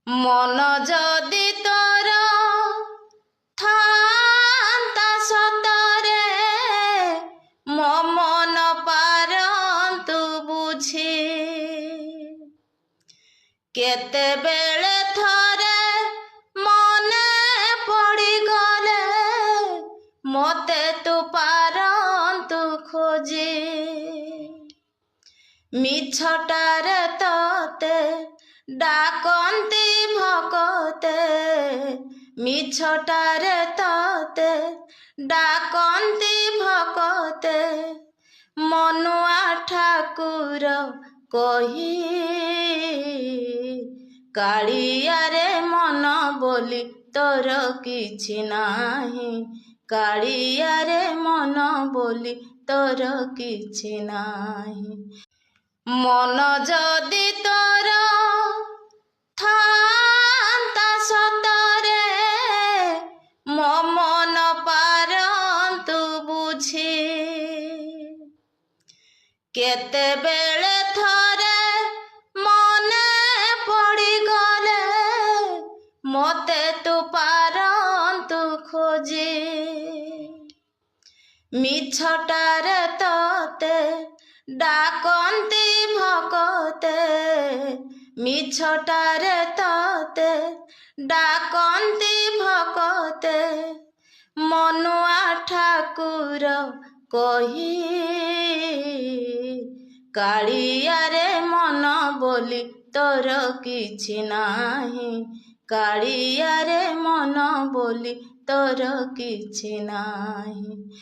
মন যদি তোর থান্তা সতরে ମୋ ମନ ପାରନ୍ତୁ ବୁଝି କେତେବେଳେ ଥରେ ମନେ ପଡ଼ିଗଲେ ମୋତେ ତୁ ପାରନ୍ତୁ ଖୋଜି ମିଛଟାରେ ତତେ ଡାକନ୍ତି ଭକତେ ମିଛଟାରେ ତତେ ଡାକନ୍ତି ଭକତେ ମନୁଆ ଠାକୁର କହି କାଳିଆରେ ମନ ବୋଲି ତୋର କିଛି ନାହିଁ କାଳିଆରେ ମନ ବୋଲି ତୋର କିଛି ନାହିଁ ମନ ଯଦି ତୋର ଥାନ୍ତା ସତରେ ମୋ ମନ ପାରନ୍ତୁ ବୁଝି କେତେବେଳେ ଥରେ ମନେ ପଡ଼ିଗଲେ ମୋତେ ତୁ ପାରନ୍ତୁ ଖୋଜି ମିଛଟାରେ ତତେ ଡାକନ୍ତି ଭକତେ ମିଛଟାରେ ତତେ ଡାକନ୍ତି ଭକତେ ମନୁଆ ଠାକୁର କହି କାଳିଆରେ ମନ ବୋଲି ତୋର କିଛି ନାହିଁ କାଳିଆରେ ମନ ବୋଲି ତୋର କିଛି ନାହିଁ।